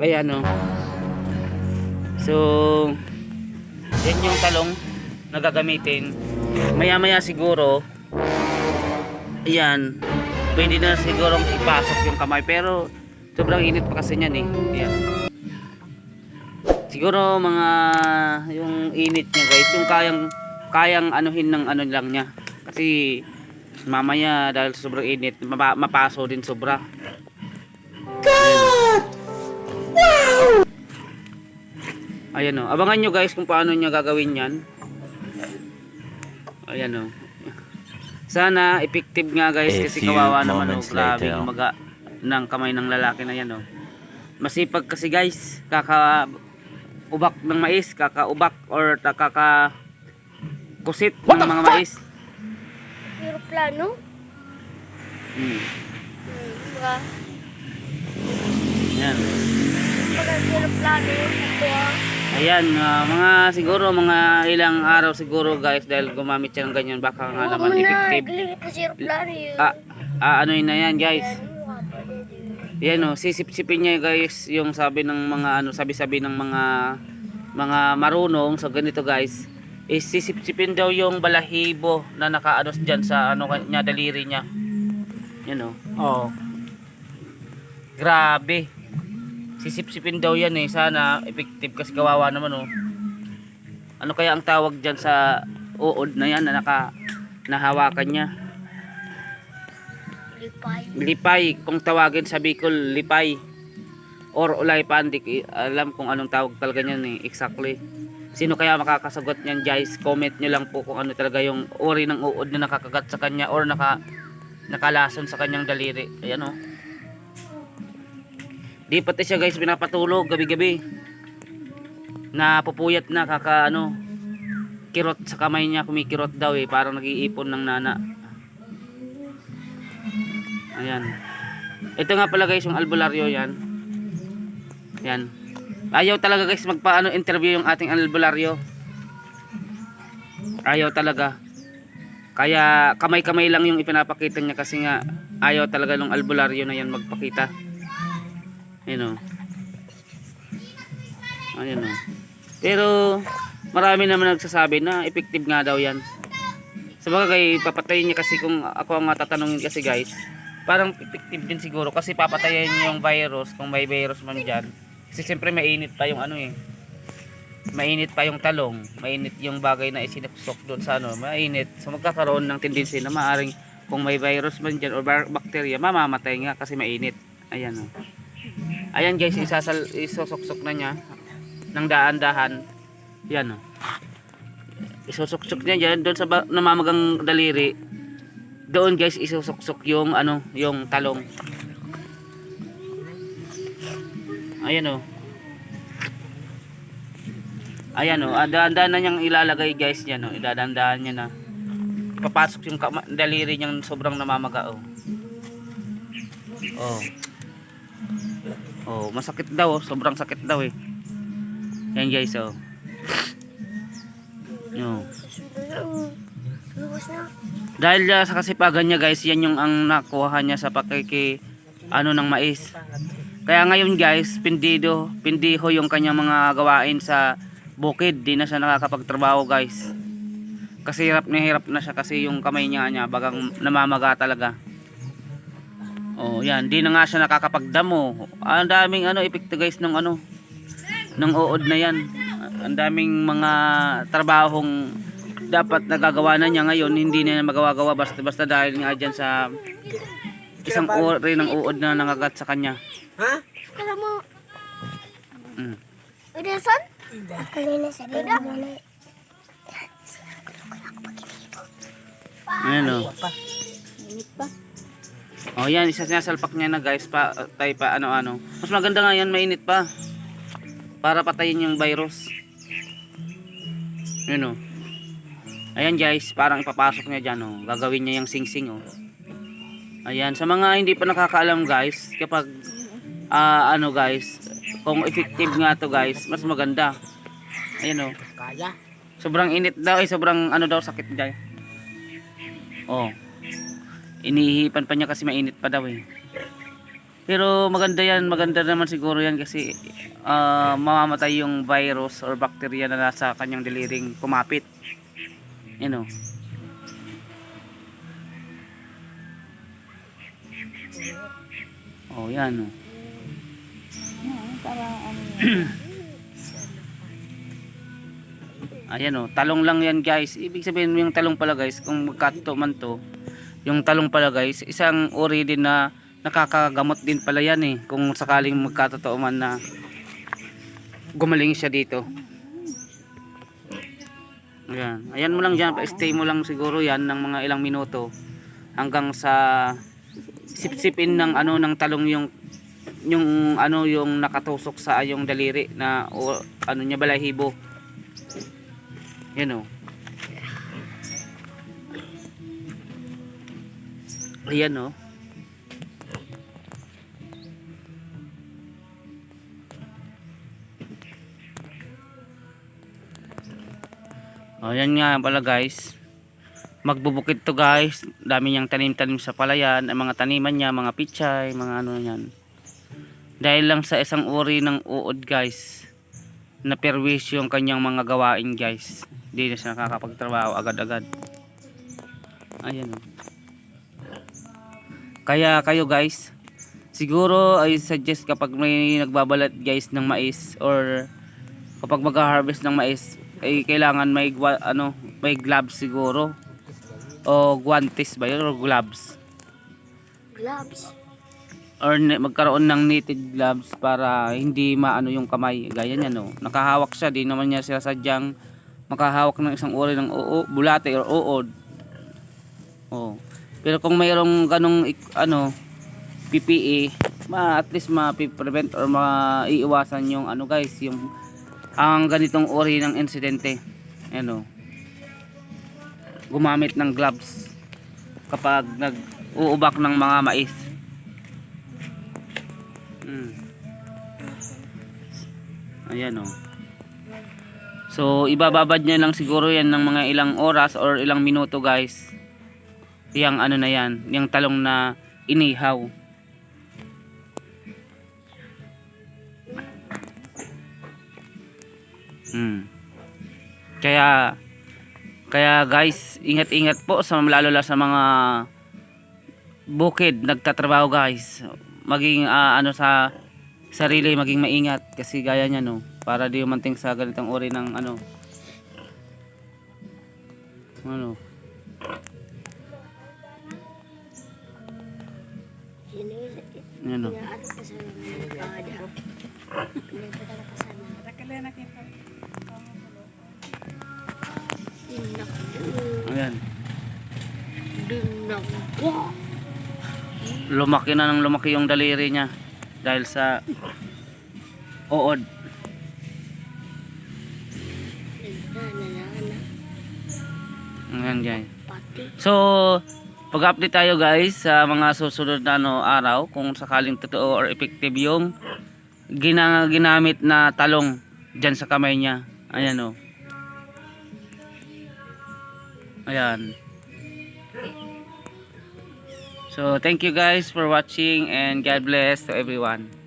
Ayan o. So, yan yung talong na gagamitin. Maya maya siguro, ayan, pwede na siguro ipasok yung kamay. Pero, sobrang init pa kasi niyan eh. Ayan. Siguro mga, yung init niya guys, yung kayang anuhin ng ano lang niya. Kasi, mamaya dahil sobrang init, mapaso din sobra. God! Wow! Ayan o. Abangan nyo guys kung paano nyo gagawin yan. Ayan o. Sana effective nga guys kasi kawawa naman o. Grabe gumaga ng kamay ng lalaki na yan o. Masipag kasi guys. Kaka-ubak ng mais. Kaka-ubak or kaka-kusit ng mga mais. Pero plano? Mga Ayan. pero plano ito Ayan, mga siguro mga ilang araw siguro guys dahil gumamit siya ng ganyan baka nga naman effective. Galing ito si plano yun. Ano yun na yan guys. Yan o, sisip-sipin niya guys yung sabi ng mga ano, sabi-sabi ng mga marunong sa ganito guys. Is sisip-sipin daw yung balahibo na nakaanos diyan sa ano niya, daliri niya. Yan o. Oh. Grabe. Sisip-sipin daw yan eh. Sana effective kasi kawawa naman oh. Ano kaya ang tawag diyan sa uod na yan na nahawakan niya? Lipay. Lipay, kung tawagin sa Bicol, lipay or ulay pandik, alam kung anong tawag talaga niyan eh, exactly. Sino kaya makakasagot niyan guys? Comment nyo lang po kung ano talaga yung uri ng uod na nakakagat sa kanya or nakalason sa kanyang daliri. Ayan oh. Di pati siya guys pinapatulog gabi-gabi. Napupuyat na kirot sa kamay niya, kumikirot daw eh, parang nag-iipon ng nana. Ayan. Ito nga pala guys yung albularyo yan. Yan. Ayaw talaga guys interview yung ating albularyo. Ayaw talaga. Kaya kamay-kamay lang yung ipinapakita niya kasi nga ayaw talaga ng albularyo na yan magpakita. Ayan o. Ayan o. Pero marami naman nagsasabi na effective nga daw yan. Sabagay papatayin niya kasi kung ako ang tatanungin kasi guys. Parang effective din siguro kasi papatayin niya yung virus kung may virus man dyan. Kasi siyempre mainit pa yung ano eh. Mainit pa yung talong. Mainit yung bagay na isinuksok doon sa ano. Mainit. So magkakaroon ng tendency na maaring kung may virus man dyan o bacteria mamamatay nga kasi mainit. Ayan o. Ayan guys, isosoksok na niya ng daan-dahan. Yan o. Isosoksok niya dyan doon sa namamagang daliri. Doon guys isosoksok yung yung talong. Ayan o. Ayan o. Daan-dahan na niyang ilalagay guys yan o. Idadaan-dahan niya na. Papasok yung daliri niyang sobrang namamaga o. Oh. Oh, masakit daw, sobrang sakit daw eh. Yan guys, oh. No. Dahil sa kasipagan niya guys, yan yung ang nakuha niya sa ng mais. Kaya ngayon guys, pindiho yung kanyang mga gawain sa bukid, di na siya nakakapagtrabaho guys. Kasi hirap na siya kasi yung kamay niya bagang namamaga talaga. Oh, yan, di na nga siya nakakapagdamo. Ang daming epekto guys ng ng uod na yan. Ang daming mga trabahong dapat nagagawa na niya ngayon, hindi na magawa-gawa basta dahil nga dyan sa isang uri ng uod na nangagat sa kanya. Ha? Kala mo. Udesan? Kanina sabi mo na. Ayan o. Oh yan, sinasalpak niya na guys mas maganda nga yan, mainit pa para patayin yung virus. Yun o. Ayan guys, parang ipapasok niya dyan o. Gagawin niya yung sing-sing o. Ayan, sa mga hindi pa nakakaalam guys, kapag guys, kung effective nga to guys, mas maganda. Ayan o. Sobrang init daw sobrang sakit dyan. Oh. Inihipan pa niya kasi mainit pa daw eh. Pero maganda yan, maganda naman siguro yan kasi mamamatay yung virus or bacteria na nasa kanyang daliring kumapit. Yan o. Oh, yan o. Para ano yan. Ayan o, talong lang yan guys. Ibig sabihin yung talong pala guys, kung magkatuto man to, yung talong pala guys, isang uri din na nakakagamot din pala yan eh. Kung sakaling magkatotoo man na gumaling siya dito. Ayan, ayan mo lang dyan, pa-stay mo lang siguro yan ng mga ilang minuto hanggang sa sip-sipin ng ano ng talong yung ano yung nakatusok sa yung daliri na o ano niya balahibo. Yan o. Ayan o. Ayan nga pala guys. Magbubukid to guys. Dami niyang tanim-tanim sa palayan. Ang mga taniman niya, mga pichay, mga ano yan. Dahil lang sa isang uri ng uod guys. Na perwisyo yung kanyang mga gawain guys. Hindi na siya nakakapagtrabaho agad-agad. Ayan o. Kaya kayo guys, siguro I suggest kapag may nagbabalat guys ng mais or kapag mag-harvest ng mais ay kailangan may may gloves siguro o guantes ba yun or gloves Gloves. or magkaroon ng knitted gloves para hindi maano yung kamay gaya niya no. Nakahawak siya, di naman niya sadyang makahawak ng isang uri ng bulate or uod. Oh. Pero kung mayroong ganong PPE, at least ma-prevent or maiiwasan yung ano guys, yung ang ganitong uri ng insidente. Ano? Gumamit ng gloves kapag nag-uubak ng mga mais. Ayan o. So ibababad niya lang siguro yan ng mga ilang oras or ilang minuto guys. Yang ano na yan, yung talong na inihaw. Kaya guys, ingat-ingat po sa lalo sa mga bukid nagtatrabaho guys. Maging ano sa sarili, maging maingat kasi gaya niya no, para di umanting sa ganitong uri ng ano ano ayan, lumaki na ng lumaki yung daliri niya dahil sa uod. Ayan guys. So pag-update tayo guys sa mga susunod na araw kung sakaling totoo or effective yung ginamit na talong dyan sa kamay niya. Ayan o. Ayan. So thank you guys for watching and God bless to everyone.